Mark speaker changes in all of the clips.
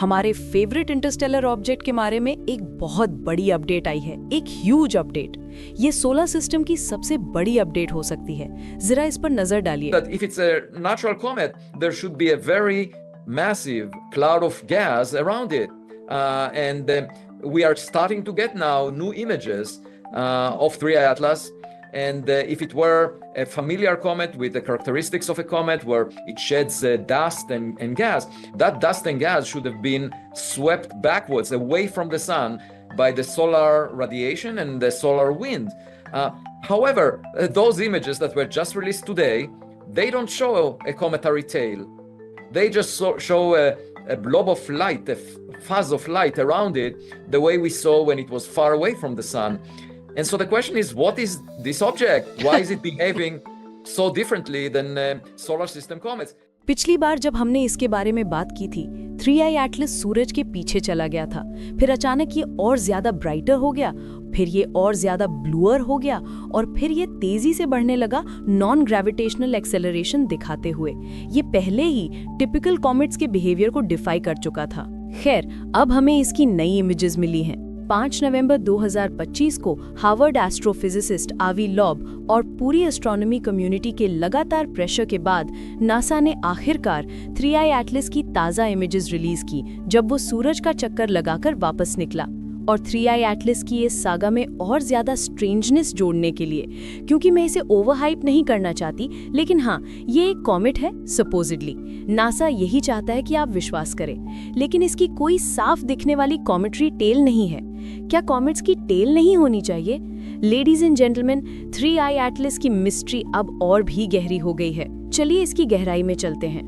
Speaker 1: हमारे favourite Interstellar object के बारे में एक बहुत बड़ी अपडेट आई है, एक ह्यूज अपडेट। ये सोलर सिस्टम की सबसे बड़ी अपडेट हो सकती है। जरा इस पर नजर डालिए।
Speaker 2: If it's a natural comet, there should be a very massive cloud of gas around it, and we are starting to get now new images of 3I Atlas. And if it were a familiar comet with the characteristics of a comet where it sheds dust and gas, that dust and gas should have been swept backwards away from the sun by the solar radiation and the solar wind. However, those images that were just released today, they don't show a cometary tail. They just show a blob of light, a fuzz of light around it, the way we saw when it was far away from the sun. And so the question is, what is this object? Why is it behaving so differently than solar system comets?
Speaker 1: पिछली बार जब हमने इसके बारे में बात की थी, 3I Atlas सूरज के पीछे चला गया था। फिर अचानक ये और ज्यादा ब्राइटर हो गया, फिर ये और ज्यादा ब्लूअर हो गया, और फिर ये तेजी से बढ़ने लगा नॉन ग्रेविटेशनल एक्सेलरेशन दिखाते हुए। ये पहले ही टिपिकल कॉमेट्स के बिहेवियर को डिफाई कर चुका था। खैर, अब हमें इसकी नई इमेजेस मिली हैं। 5 नवंबर 2025 को हार्वर्ड एस्ट्रोफिजिसिस्ट आवी लॉब और पूरी एस्ट्रोनॉमी कम्युनिटी के लगातार प्रेशर के बाद नासा ने आखिरकार 3I एटलस की ताज़ा इमेजेस रिलीज की, जब वो सूरज का चक्कर लगाकर वापस निकला। और 3I एटलस की इस सागा में और ज्यादा स्ट्रेंजनेस जोड़ने के लिए, क्योंकि मैं इसे ओवरहाइप नहीं करना चाहती, लेकिन हाँ, ये एक कॉमेट है सपोजिडली। नासा यही चाहता है कि आप विश्वास करें, लेकिन इसकी कोई साफ दिखने वाली कॉमेट्री टेल नहीं है। क्या कॉमेट्स की टेल नहीं होनी चाहिए? Ladies and gentleman, 3I Atlas की मिस्ट्री अब और भी गहरी हो गई है। चलिए इसकी गहराई में चलते हैं।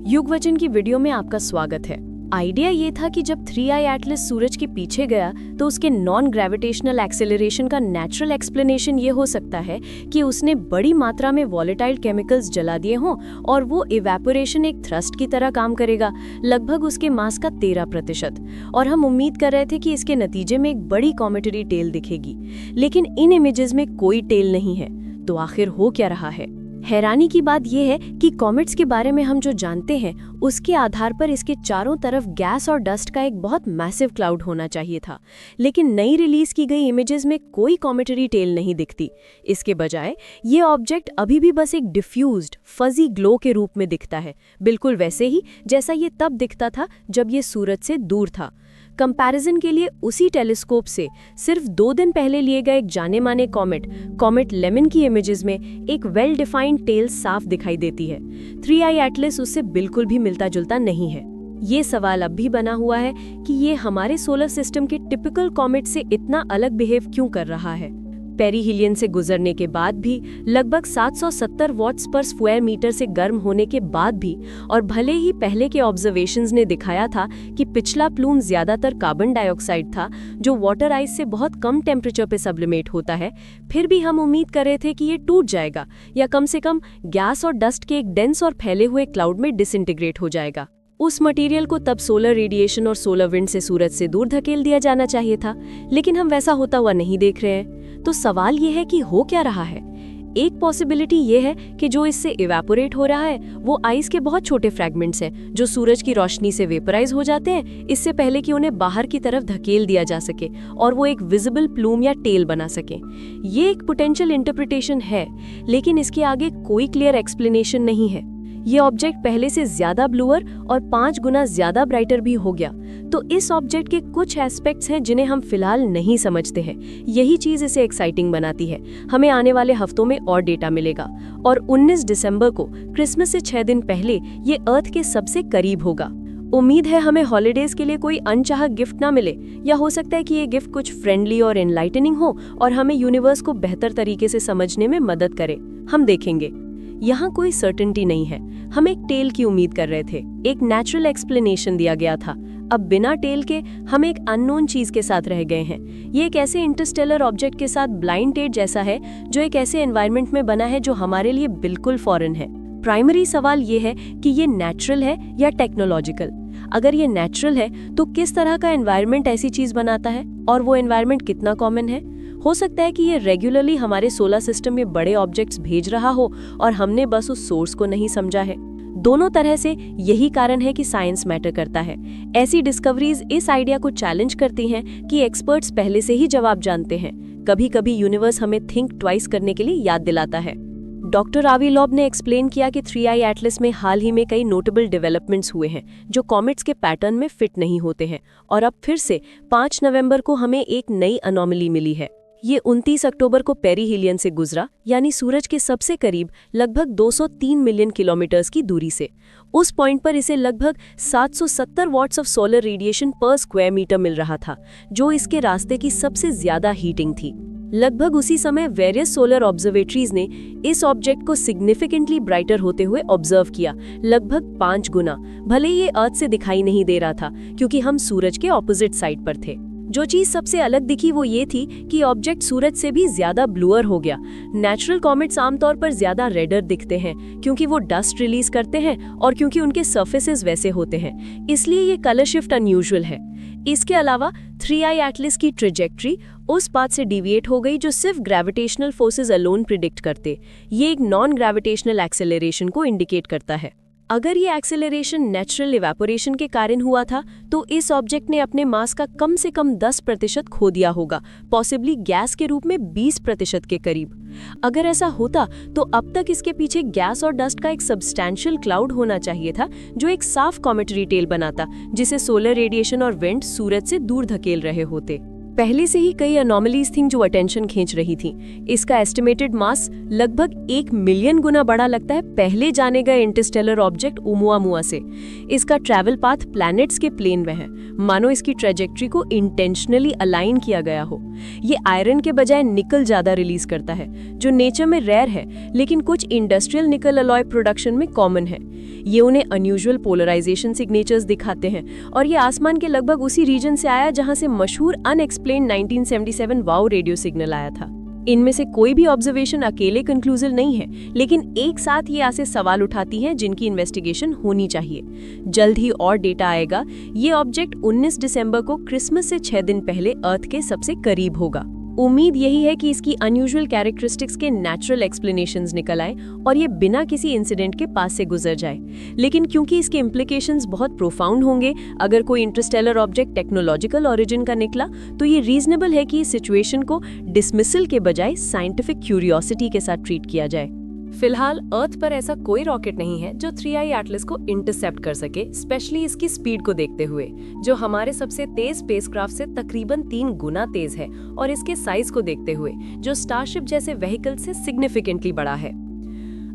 Speaker 1: युगवचन की वीडियो में आपका स्वागत है। आइडिया ये था कि जब 3I एटलस सूरज के पीछे गया तो उसके नॉन ग्रेविटेशनल एक्सेलरेशन का नेचुरल एक्सप्लेनेशन ये हो सकता है कि उसने बड़ी मात्रा में वॉलेटाइल केमिकल्स जला दिए हों और वो इवेपोरेशन एक थ्रस्ट की तरह काम करेगा, लगभग उसके मास का 13%। और हम उम्मीद कर रहे थे कि इसके नतीजे में एक बड़ी कॉमेटरी टेल दिखेगी, लेकिन इन इमेजेस में कोई टेल नहीं है। तो आखिर हो क्या रहा है? हैरानी की बात यह है कि कॉमेट्स के बारे में हम जो जानते हैं उसके आधार पर इसके चारों तरफ गैस और डस्ट का एक बहुत मैसिव क्लाउड होना चाहिए था, लेकिन नई रिलीज की गई इमेजेस में कोई कॉमेटरी टेल नहीं दिखती। इसके बजाय ये ऑब्जेक्ट अभी भी बस एक डिफ्यूज्ड फजी ग्लो के रूप में दिखता है, बिल्कुल वैसे ही जैसा ये तब दिखता था जब ये सूरज से दूर था। कंपैरिजन के लिए उसी टेलीस्कोप से सिर्फ 2 दिन पहले लिए गए एक जाने माने कॉमेट लेमन की इमेजेस में एक वेल डिफाइंड टेल साफ दिखाई देती है। 3I एटलस उससे बिल्कुल भी मिलता जुलता नहीं है। ये सवाल अब भी बना हुआ है कि ये हमारे सोलर सिस्टम के टिपिकल कॉमेट से इतना अलग बिहेव क्यों कर रहा है। पेरीहिलियन से गुजरने के बाद भी, लगभग 770 वॉट्स पर स्क्वायर मीटर से गर्म होने के बाद भी, और भले ही पहले के ऑब्जर्वेशंस ने दिखाया था कि पिछला प्लूम ज्यादातर कार्बन डाइऑक्साइड था जो वाटर आइस से बहुत कम टेम्परेचर पे सब्लिमेट होता है, फिर भी हम उम्मीद कर रहे थे कि ये टूट जाएगा या कम से कम गैस और डस्ट के एक डेंस और फैले हुए क्लाउड में डिसइंटीग्रेट हो जाएगा। उस मटेरियल को तब सोलर रेडिएशन और सोलर विंड से सूरज से दूर धकेल दिया जाना चाहिए था, लेकिन हम वैसा होता हुआ नहीं देख रहे हैं। तो सवाल ये है कि हो क्या रहा है। एक पॉसिबिलिटी ये है कि जो इससे इवेपोरेट हो रहा है वो आइस के बहुत छोटे फ्रैगमेंट्स हैं जो सूरज की रोशनी से वेपराइज हो जाते हैं इससे पहले कि उन्हें बाहर की तरफ धकेल दिया जा सके और वो एक विजिबल प्लूम या टेल बना सके। ये एक पोटेंशियल इंटरप्रिटेशन है, लेकिन इसके आगे कोई क्लियर एक्सप्लेनेशन नहीं है। ये ऑब्जेक्ट पहले से ज्यादा ब्लूअर और 5 गुना ज्यादा ब्राइटर भी हो गया, तो इस ऑब्जेक्ट के कुछ एस्पेक्ट्स हैं जिन्हें हम फिलहाल नहीं समझते हैं। यही चीज इसे एक्साइटिंग बनाती है। हमें आने वाले हफ्तों में और डेटा मिलेगा और 19 दिसंबर को, क्रिसमस से 6 दिन पहले, ये अर्थ के सबसे करीब होगा। उम्मीद है हमें हॉलीडेज के लिए कोई अनचाहा गिफ्ट ना मिले, या हो सकता है कि ये गिफ्ट कुछ फ्रेंडली और एनलाइटनिंग हो और हमें यूनिवर्स को बेहतर तरीके से समझने में मदद करे। हम देखेंगे। यहाँ कोई सर्टेनिटी नहीं है। हम एक टेल की उम्मीद कर रहे थे, एक नेचुरल एक्सप्लेनेशन दिया गया था। अब बिना टेल के हम एक अननोन चीज के साथ रह गए हैं। ये एक ऐसे इंटरस्टेलर ऑब्जेक्ट के साथ ब्लाइंड डेट जैसा है जो एक ऐसे एनवायरनमेंट में बना है जो हमारे लिए बिल्कुल फॉरेन है। प्राइमरी सवाल ये है कि ये नेचुरल है या टेक्नोलॉजिकल। अगर ये नेचुरल है तो किस तरह का एनवायरनमेंट ऐसी चीज बनाता है, और वो एनवायरनमेंट कितना कॉमन है। हो सकता है कि ये रेगुलरली हमारे सोलर सिस्टम में बड़े ऑब्जेक्ट्स भेज रहा हो और हमने बस उस सोर्स को नहीं समझा है। दोनों तरह से यही कारण है कि साइंस मैटर करता है। ऐसी डिस्कवरीज इस आइडिया को चैलेंज करती हैं कि एक्सपर्ट्स पहले से ही जवाब जानते हैं। कभी कभी यूनिवर्स हमें थिंक ट्वाइस करने के लिए याद दिलाता है। डॉक्टर आवी लॉब ने एक्सप्लेन किया कि 3i एटलस में हाल ही में कई नोटेबल डेवलपमेंट्स हुए हैं जो कॉमेट्स के पैटर्न में फिट नहीं होते हैं, और अब फिर से 5 नवंबर को हमें एक नई अनोमली मिली है। ये 29 अक्टूबर को पेरिहीलियन से गुजरा, यानी सूरज के सबसे करीब लगभग 203 मिलियन किलोमीटर्स की दूरी से। उस पॉइंट पर इसे लगभग 770 वॉट्स ऑफ सोलर रेडिएशन पर स्क्वायर मीटर मिल रहा था, जो इसके रास्ते की सबसे ज्यादा हीटिंग थी। लगभग उसी समय वेरियस सोलर ऑब्जर्वेटरीज ने इस ऑब्जेक्ट को सिग्निफिकेंटली ब्राइटर होते हुए ऑब्जर्व किया, लगभग 5 गुना। भले ये अर्थ से दिखाई नहीं दे रहा था क्योंकि हम सूरज के ऑपोजिट साइड पर थे। जो चीज सबसे अलग दिखी वो ये थी कि ऑब्जेक्ट सूरज से भी ज्यादा ब्लूअर हो गया। नेचुरल कॉमेट्स आमतौर पर ज्यादा रेडर दिखते हैं क्योंकि वो डस्ट रिलीज करते हैं और क्योंकि उनके सरफेसेस वैसे होते हैं, इसलिए ये कलर शिफ्ट अनयूजुअल है। इसके अलावा 3i एटलस की ट्रेजेक्ट्री उस पाथ से डिविएट हो गई जो सिर्फ ग्रेविटेशनल फोर्सेस अलोन प्रिडिक्ट करते। ये एक नॉन ग्रेविटेशनल एक्सेलरेशन को इंडिकेट करता है। अगर ये एक्सेलरेशन नेचुरल इवेपोरेशन के कारण हुआ था तो इस ऑब्जेक्ट ने अपने मास का कम से कम 10% खो दिया होगा, पॉसिबली गैस के रूप में 20% के करीब। अगर ऐसा होता तो अब तक इसके पीछे गैस और डस्ट का एक सब्सटैंशियल क्लाउड होना चाहिए था जो एक साफ कॉमेटरी टेल बनाता, जिसे सोलर रेडिएशन और विंड सूरज से दूर धकेल रहे होते। पहले से ही कई अनोमलीज थीं जो अटेंशन खींच रही थीं। इसका एस्टिमेटेड मास लगभग 1 मिलियन गुना बड़ा लगता है पहले जाने गए इंटरस्टेलर ऑब्जेक्ट ओमुआमुआ से। इसका ट्रैवल पाथ प्लैनेट्स के प्लेन में है, मानो इसकी ट्रेजेक्ट्री को इंटेंशनली अलाइन किया गया हो। ये आयरन के बजाय निकल ज्यादा रिलीज करता है, जो नेचर में रेयर है लेकिन कुछ इंडस्ट्रियल निकल अलॉय प्रोडक्शन में कॉमन है। ये उन्हें अनयूजुअल पोलराइजेशन सिग्नेचर्स दिखाते हैं, और ये आसमान के लगभग उसी रीजन से आया जहां से मशहूर अनएक्सप्लेन्ड 1977 वाओ रेडियो सिग्नल आया था। इनमें से कोई भी ऑब्जर्वेशन अकेले कंक्लूसिव नहीं है, लेकिन एक साथ ये ऐसे सवाल उठाती हैं जिनकी इन्वेस्टिगेशन होनी चाहिए। जल्द ही और डेटा आएगा। ये ऑब्जेक्ट 19 दिसंबर को क्रिसमस से 6 दिन पहले अर्थ के सबसे करीब होगा। उम्मीद यही है कि इसकी अनयूजुअल कैरेक्टरिस्टिक्स के नेचुरल एक्सप्लेनेशंस निकल आए और ये बिना किसी इंसिडेंट के पास से गुजर जाए। लेकिन क्योंकि इसके इम्प्लीकेशंस बहुत प्रोफाउंड होंगे अगर कोई इंटरस्टेलर ऑब्जेक्ट टेक्नोलॉजिकल ओरिजिन का निकला, तो ये रीजनेबल है कि इस सिचुएशन को डिसमिसल के बजाय साइंटिफिक क्यूरियोसिटी के साथ ट्रीट किया जाए। फिलहाल अर्थ पर ऐसा कोई रॉकेट नहीं है जो 3i एटलस को इंटरसेप्ट कर सके, स्पेशली इसकी स्पीड को देखते हुए, जो हमारे सबसे तेज स्पेसक्राफ्ट से तकरीबन 3 गुना तेज है, और इसके साइज को देखते हुए जो स्टारशिप जैसे व्हीकल से सिग्निफिकेंटली बड़ा है।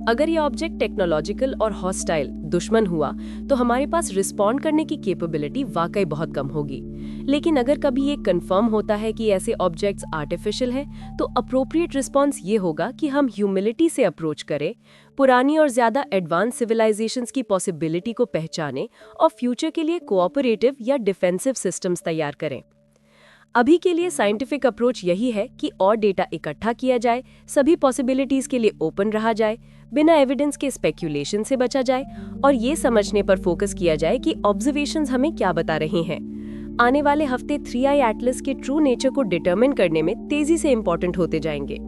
Speaker 1: अगर ये ऑब्जेक्ट टेक्नोलॉजिकल और हॉस्टाइल दुश्मन हुआ तो हमारे पास रिस्पॉन्ड करने की कैपेबिलिटी वाकई बहुत कम होगी। लेकिन अगर कभी ये कंफर्म होता है कि ऐसे ऑब्जेक्ट्स आर्टिफिशियल हैं, तो अप्रोप्रिएट रिस्पॉन्स ये होगा कि हम ह्यूमिलिटी से अप्रोच करें, पुरानी और ज्यादा एडवांस सिविलाइजेशंस की पॉसिबिलिटी को पहचानें और फ्यूचर के लिए कोऑपरेटिव या डिफेंसिव सिस्टम्स तैयार करें। अभी के लिए साइंटिफिक अप्रोच यही है कि और डेटा इकट्ठा किया जाए, सभी पॉसिबिलिटीज के लिए ओपन रहा जाए, बिना एविडेंस के स्पेक्यूलेशन से बचा जाए, और ये समझने पर फोकस किया जाए कि ऑब्जर्वेशंस हमें क्या बता रहे हैं। आने वाले हफ्ते 3i एटलस के ट्रू नेचर को डिटरमिन करने में तेजी से इंपॉर्टेंट होते जाएंगे।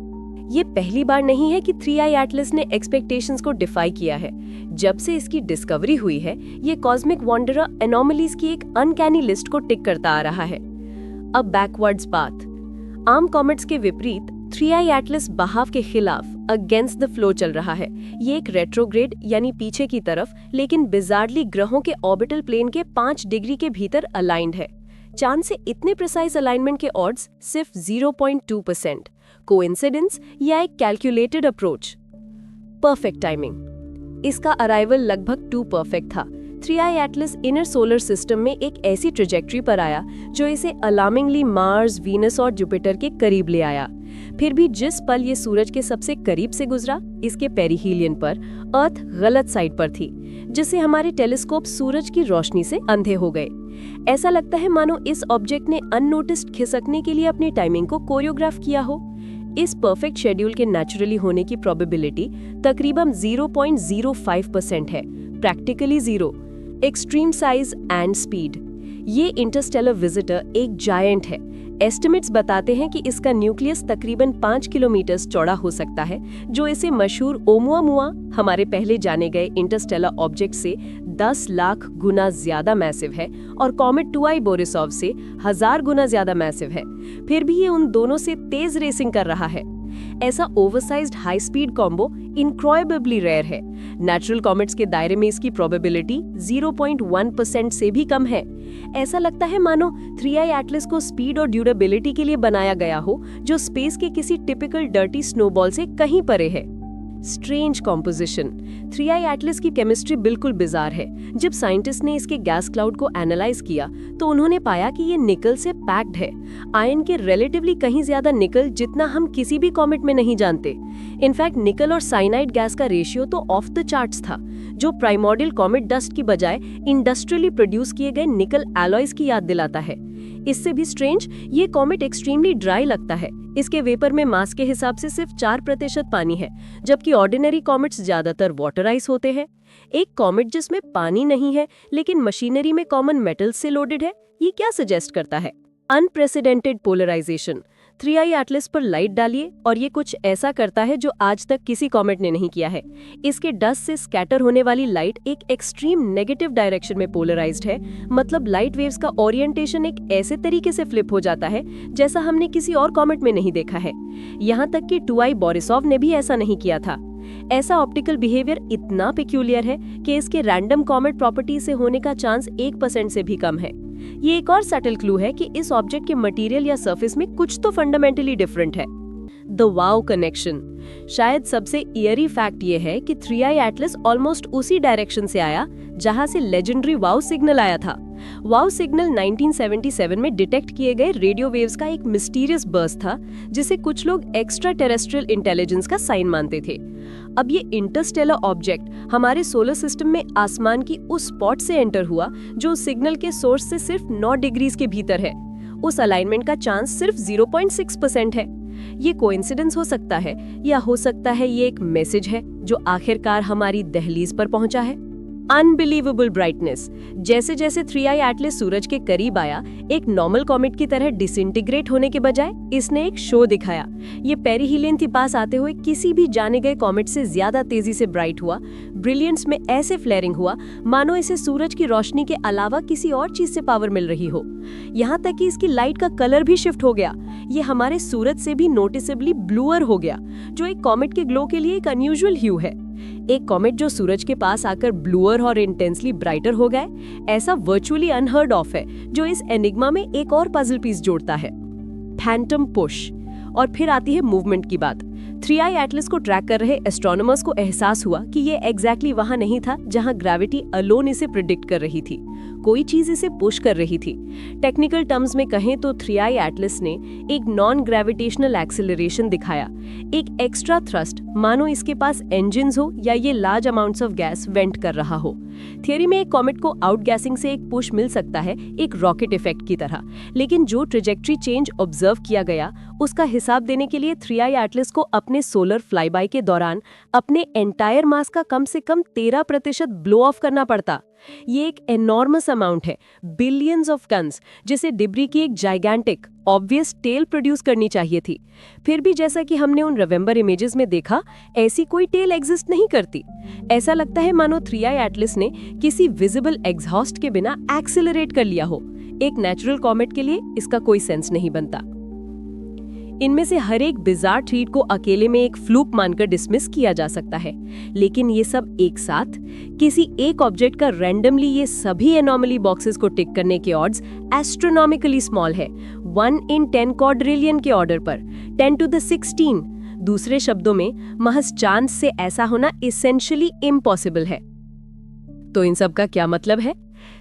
Speaker 1: ये पहली बार नहीं है कि 3i एटलस ने एक्सपेक्टेशंस को डिफाई किया है। जब से इसकी डिस्कवरी हुई है, ये कॉस्मिक वॉन्डरर एनोमलीज की एक अनकैनी लिस्ट को टिक करता आ रहा है। अब बैकवर्ड्स पाथ। आम कॉमेट्स के विपरीत 3i एटलस बहाव के खिलाफ अगेंस्ट द फ्लो चल रहा है। ये एक रेट्रोग्रेड यानी पीछे की तरफ, लेकिन बिजार्डली ग्रहों के ऑर्बिटल प्लेन के 5 डिग्री के भीतर अलाइंड है। चांद से इतने प्रिसाइज अलाइनमेंट के ऑड्स सिर्फ 0.2%। कोइंसिडेंस या एक कैलकुलेटेड अप्रोच? Perfect timing. इसका अराइवल लगभग टू परफेक्ट था। 3i Atlas inner solar system में एक ऐसी ट्रेजेक्ट्री पर आया जो इसे अलार्मिंगली मार्स, वीनस और जुपिटर के करीब ले आया। फिर भी जिस पल ये सूरज के सबसे करीब से गुजरा, इसके पेरिहीलियन पर, अर्थ गलत साइड पर थी, जिससे हमारे टेलीस्कोप सूरज की रोशनी से अंधे हो गए। ऐसा लगता है मानो इस ऑब्जेक्ट ने अननोटिस्ड खिसकने के लिए अपनी टाइमिंग को कोरियोग्राफ किया हो। इस परफेक्ट शेड्यूल के नेचुरली होने की प्रोबेबिलिटी तकरीबन 0.05% है, practically 0। Extreme size and speed.
Speaker 3: ये इंटरस्टेलर विजिटर एक जायंट है। एस्टिमेट्स बताते हैं कि इसका न्यूक्लियस तकरीबन 5 किलोमीटर चौड़ा हो सकता है, जो इसे मशहूर ओमुआमुआ, हमारे पहले जाने गए इंटरस्टेलर ऑब्जेक्ट से 10 लाख गुना ज्यादा मैसिव है, और कॉमेट 2I बोरिसोव से 1000 गुना ज्यादा मैसिव है। फिर भी ये उन दोनों से तेज रेसिंग कर रहा है। ऐसा oversized high speed combo incredibly rare है। नेचुरल कॉमेट्स के दायरे में इसकी प्रोबेबिलिटी 0.1% से भी कम है। ऐसा लगता है मानो 3I एटलस को स्पीड और ड्यूरेबिलिटी के लिए बनाया गया हो, जो स्पेस के किसी टिपिकल डर्टी स्नोबॉल से कहीं परे है। Strange composition. 3I एटलस की केमिस्ट्री बिल्कुल बिजार है। जब साइंटिस्ट ने इसके गैस क्लाउड को एनालाइज किया तो उन्होंने पाया कि ये निकल से पैक्ड है, आयन के रिलेटिवली कहीं ज्यादा निकल जितना हम किसी भी कॉमेट में नहीं जानते। इनफैक्ट निकल और साइनाइड गैस का रेशियो तो ऑफ द चार्ट्स था, जो प्राइमोर्डियल कॉमेट डस्ट की बजाय इंडस्ट्रियली प्रोड्यूस किए गए निकल एलॉयज की याद दिलाता है। इससे भी स्ट्रेंज, ये कॉमेट एक्सट्रीमली ड्राई लगता है। इसके वेपर में मास के हिसाब से सिर्फ 4% पानी है, जबकि ऑर्डिनरी कॉमेट्स ज्यादातर वाटराइज होते हैं। एक कॉमेट जिसमें पानी नहीं है लेकिन मशीनरी में कॉमन मेटल्स से लोडेड है, ये क्या सजेस्ट करता है? Unprecedented polarization. 3I एटलस पर लाइट डालिए और ये कुछ ऐसा करता है जो आज तक किसी कॉमेट ने नहीं किया है। इसके डस्ट से स्कैटर होने वाली लाइट एक एक्सट्रीम नेगेटिव डायरेक्शन में पोलराइज्ड है, मतलब लाइट वेव्स का ओरिएंटेशन एक ऐसे तरीके से फ्लिप हो जाता है जैसा हमने किसी और कॉमेट में नहीं देखा है। यहाँ तक कि 2I बोरिसोव ने भी ऐसा नहीं किया था। ऐसा ऑप्टिकल बिहेवियर इतना पेक्यूलियर है कि इसके रैंडम कॉमेट प्रॉपर्टी से होने का चांस 1% से भी कम है। ये एक और सटल क्लू है कि इस ऑब्जेक्ट के मटेरियल या सरफेस में कुछ तो फंडामेंटली डिफरेंट है। The wow connection. शायद सबसे इयरी फैक्ट ये है कि 3I एटलस ऑलमोस्ट उसी डायरेक्शन से आया जहां से लेजेंडरी वाव सिग्नल आया था। वाव सिग्नल 1977 में डिटेक्ट किए गए रेडियो वेव्स का एक मिस्टीरियस बर्स्ट था, जिसे कुछ लोग एक्स्ट्रा टेरेस्ट्रियल इंटेलिजेंस का साइन मानते थे। अब ये इंटरस्टेलर ऑब्जेक्ट हमारे सोलर सिस्टम में आसमान की उस स्पॉट से एंटर हुआ जो सिग्नल के सोर्स से सिर्फ 9 डिग्रीज के भीतर है। उस अलाइनमेंट का चांस सिर्फ 0.6% है। ये कोइंसिडेंस हो सकता है, या हो सकता है ये एक मैसेज है जो आखिरकार हमारी दहलीज पर पहुंचा है। Unbelievable brightness. जैसे जैसे 3I एटलस सूरज के करीब आया, एक नॉर्मल कॉमेट की तरह डिसइंटीग्रेट होने के बजाय इसने एक शो दिखाया। ये पेरिहीलियन के पास आते हुए किसी भी जाने गए कॉमेट से ज्यादा तेजी से ब्राइट हुआ। ब्रिलियंस में ऐसे फ्लेयरिंग हुआ मानो इसे सूरज की रोशनी के अलावा किसी और चीज से पावर मिल रही हो। यहाँ तक कि इसकी लाइट का कलर भी शिफ्ट हो गया। ये हमारे सूरज से भी नोटिसेबली ब्लूअर हो गया, जो एक कॉमेट के ग्लो के लिए एक अनयूजुअल ह्यू है। एक कॉमेट जो सूरज के पास आकर ब्लूअर और इंटेंसली ब्राइटर हो गए, ऐसा वर्चुअली अनहर्ड ऑफ है, जो इस एनिग्मा में एक और पजल पीस जोड़ता है। Phantom push. और फिर आती है मूवमेंट की बात। 3I एटलस को ट्रैक कर रहे एस्ट्रोनॉमर्स को एहसास हुआ कि ये एग्जैक्टली वहां नहीं था जहां ग्रेविटी अलोन इसे प्रिडिक्ट कर रही थी। कोई चीज इसे पुश कर रही थी। टेक्निकल टर्म्स में कहें तो 3I एटलस ने एक नॉन ग्रेविटेशनल एक्सेलरेशन दिखाया, एक एक्स्ट्रा थ्रस्ट, मानो इसके पास इंजन्स हो या ये large amounts of gas went कर रहा हो। थियरी में एक कॉमेट को आउटगैसिंग से एक पुश मिल सकता है, एक रॉकेट इफेक्ट की तरह, लेकिन जो ट्रेजेक्ट्री चेंज ऑब्जर्व किया गया उसका हिसाब देने के लिए 3I एटलस को अपने सोलर फ्लाईबाई के दौरान अपने एंटायर मास का कम से कम 13% ब्लो ऑफ करना पड़ता। ये एक एनॉर्मस अमाउंट है, बिलियंस ऑफ टन्स, जिसे डिब्री की एक जाइगैंटिक ऑब्वियस टेल प्रोड्यूस करनी चाहिए थी। फिर भी जैसा कि हमने उन नवंबर इमेजेस में देखा, ऐसी कोई टेल एग्जिस्ट नहीं करती। ऐसा लगता है मानो 3I एटलस ने किसी विजिबल एग्जॉस्ट के बिना एक्सेलरेट कर लिया हो। एक नेचुरल कॉमेट के लिए इसका कोई सेंस नहीं बनता। इनमें से हर एक बिजार ट्रीट को अकेले में एक फ्लूक मानकर डिसमिस किया जा सकता है, लेकिन ये सब एक साथ किसी एक ऑब्जेक्ट का रैंडमली ये सभी एनॉमली बॉक्सेस को टिक करने के ऑड्स एस्ट्रोनॉमिकली स्मॉल है, 1 in 10 क्वाड्रिलियन के ऑर्डर पर, 10 to the 16। दूसरे शब्दों में महज चांस से ऐसा होना इसेंशियली इम्पॉसिबल है। तो इन सब का क्या मतलब है?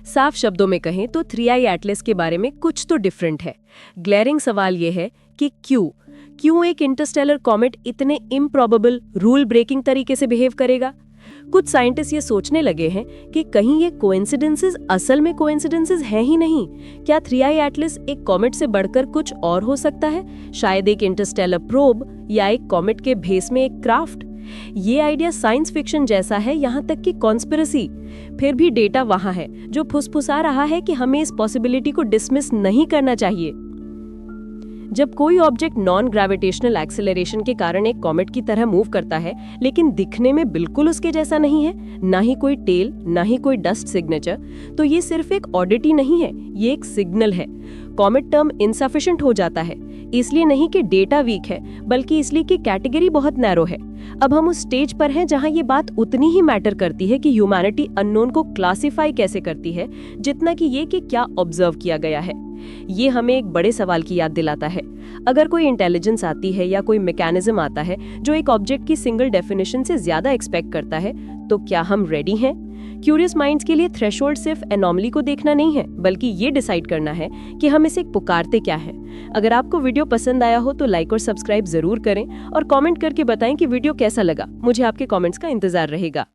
Speaker 3: साफ शब्दों में कहें तो 3I एटलस के बारे में कुछ तो डिफरेंट है। ग्लेरिंग सवाल यह है कि क्यों एक इंटरस्टेलर कॉमेट इतने इम्प्रॉबेबल, रूल ब्रेकिंग तरीके से बिहेव करेगा? कुछ साइंटिस्ट ये सोचने लगे हैं कि कहीं ये कोइंसिडेंसेस असल में कोइंसिडेंसेस हैं ही नहीं। क्या 3I एटलस एक कॉमेट से बढ़कर कुछ और हो सकता है? शायद एक इंटरस्टेलर प्रोब या एक कॉमेट के भेस में एक क्राफ्ट। ये आइडिया साइंस फिक्शन जैसा है, यहाँ तक कि कॉन्स्पिरेसी। फिर भी डेटा वहाँ है जो फुसफुसा रहा है कि हमें इस पॉसिबिलिटी को डिसमिस नहीं करना चाहिए। जब कोई ऑब्जेक्ट नॉन ग्रेविटेशनल एक्सेलरेशन के कारण एक कॉमेट की तरह मूव करता है, लेकिन दिखने में बिल्कुल उसके जैसा नहीं है, ना ही कोई टेल, ना ही कोई डस्ट सिग्नेचर, तो ये सिर्फ एक ऑडिटी नहीं है, ये एक सिग्नल है। कॉमेट टर्म इनसफिशिएंट हो जाता है, इसलिए नहीं कि डेटा वीक है, बल्कि इसलिए कि कैटेगरी बहुत नैरो है। अब हम उस स्टेज पर हैं जहां ये बात उतनी ही मैटर करती है कि ह्यूमैनिटी अननोन को क्लासिफाई कैसे करती है, जितना कि ये कि क्या ऑब्जर्व किया गया है। ये हमें एक बड़े सवाल की याद दिलाता है। अगर कोई इंटेलिजेंस आती है या कोई मैकेनिज्म आता है जो एक ऑब्जेक्ट की सिंगल डेफिनेशन से ज्यादा एक्सपेक्ट करता है, तो क्या हम रेडी हैं? क्यूरियस माइंड्स के लिए थ्रेशोल्ड सिर्फ एनॉमली को देखना नहीं है, बल्कि ये डिसाइड करना है कि हम इसे पुकारते क्या है। अगर आपको वीडियो पसंद आया हो तो लाइक और सब्सक्राइब जरूर करें और कमेंट करके बताएं कि वीडियो कैसा लगा। मुझे आपके कमेंट्स का इंतजार रहेगा।